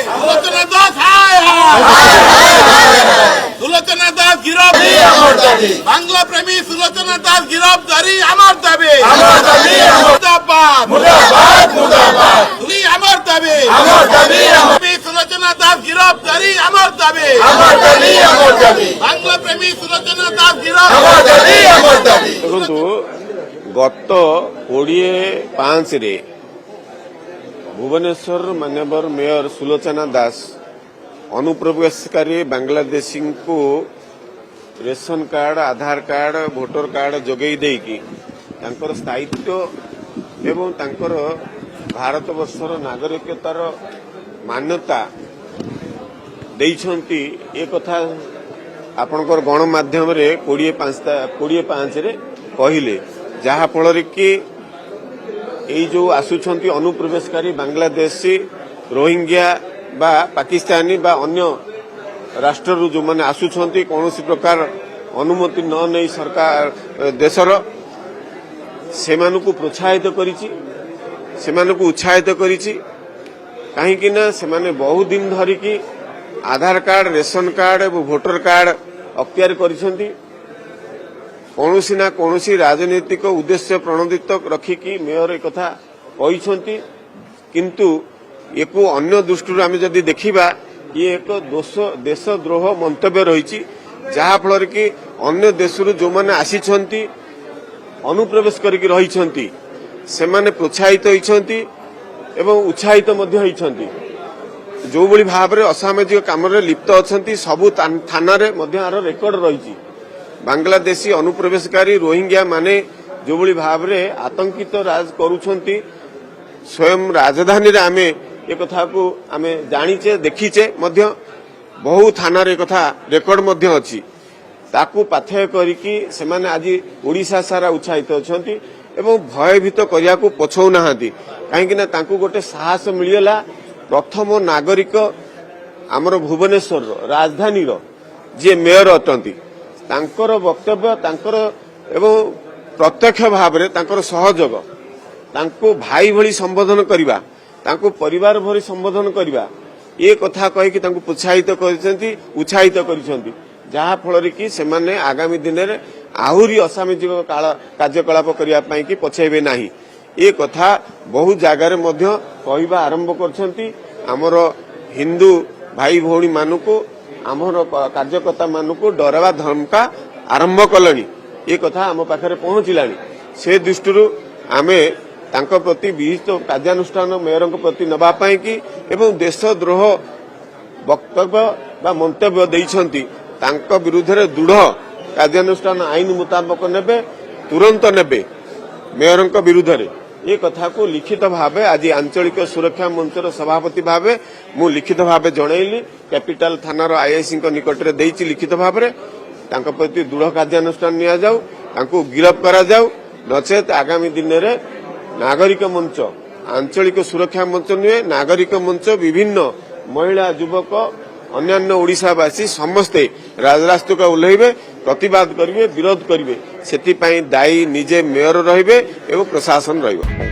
सुलोचना दास सुलोचना दास गिरफ्तारी बांग्ला प्रेमी सुलोचना दास गिरफ्तारी আমার দাবি মুর্দাবাদ মুর্দাবাদ মুর্দাবাদ আমার দাবি সুলোচনা দাস गिरफ्तारी আমার দাবি বাংলা প্রেমী সুলোচনা দাস गिरफ्तारी আমার দাবি। দেখন্তু গত 25 রে भुवनेश्वर माननीय मेयर सुलोचना दास अनुप्रवेशकारी बांग्लादेशी को रेशन कार्ड आधार कार्ड भोटर कार्ड जोगई देकी तांकर स्थायित्व एवं तांकर भारत वर्षर नागरिकतार मान्यता देइछंती ए कथा आपनकर गणमाध्यम रे 25 रे कहिले जहा फल कि এই जो आसुछंती अनुप्रवेशकारी बांग्लादेशी रोहिंग्या बा पाकिस्तानी बा अन्य राष्ट्र जो माने आसुछंती कौनसी प्रकार अनुमति न नहीं सरकार देशर सेमानकु प्रोत्साहित करिछि सेमानकु उत्साहित करिछि काहे कि ना सेमाने बहुत दिन धरि कि आधार कार्ड रेशन कार्ड एवं भोटर कार्ड अख्तियार करिसंती कौनसी ना कौनसी राजनीतिक उद्देश्य प्रणोदित रखिकी मेयर एक कथा कहिसंती किंतु एको अन्य दृष्टि आम जदि देखिबा ये एक देशद्रोह मंतव्य रही जहा फल कि अन्य देशरू जो माने आसीछंती अनुप्रवेश करके रहिछंती सेमाने प्रोत्साहित होइछंती एवं उत्साहित मध्य होइछंती जो भली भाव रे असामाजिक काम रे लिप्त अछंती सबु थाना रे मध्य आर रेकर्ड रहिछि बांग्लादेशी अनुप्रवेशकारी रोहिंग्या माने जो भली भाव रे आतंकित राज करूछंती स्वयं राजधानी रे आमे ए कथा को आमे जानिचे देखिचे मध्य बहु थाना रे कथा रेकर्ड मध्य अछि ताकू पाथय करिकी सेमाने आज ओडिशा सारा उत्साहित अछंती एवं भयभीत करिया को पछौ नाहांती काहेकि ना ताकू गोटे साहस मिलियला प्रथम नागरिक हमर भुवनेश्वर राजधानी रो जे मेयर अटंती तांकर वक्तव्य तांकर एवं प्रत्यक्ष भाव रे तांकर सहयोग तांको भाई भली संबोधन करिबा तांको परिवार भली संबोधन करिबा ए कथा कहि कि तांको प्रोत्साहित करिसेंती उत्साहित करिसेंती जहा फल कि सेमाने आगामी दिन रे आहुरी असामाजिक कार्यकलाप करिया पई कि पछेबे नाही ए कथा बहु जगह रे मध्य कहिबा आरंभ करछंती हमर हिंदू भाई भौणी मानुको आमर कार्यकर्ता मानुको डरवा धमका आरंभ कलनी ये कथा आम पाखरे पहुंचलानी से दृष्टि आमे तांको प्रति विहित कार्यानुष्ठान मेयर प्रति नबा पाई कि एवं देशद्रोह वक्तव्य बा मंतव्य देइछंती तांको विरुद्ध रे दृढ़ कार्यानुष्ठान आईन मुताबक नेबे तुरंत नेबे मेयर विरुद्ध रे ये कथा को लिखित भावे आज आंचलिक सुरक्षा मंचर सभापति भावे मु लिखित भावे जनइली कैपिटल थानार आईआईसी निकट रे देइछि लिखित भावे तांको प्रति दृढ़ कार्यानुष्ठान निया जाऊ तांको गिरफ करा जाऊ नचेत आगामी दिन रे नागरिक मंच आंचलिक सुरक्षा मंच नुहे नागरिक मंच विभिन्न महिला युवक अन्यान्य ओडिशावासी समस्ते राजरास्ता का ओह्लैबे प्रतिवाद करिवे विरोध करिवे सेति पई दायी निजे मेयर रहिबे एवं प्रशासन रहिबो।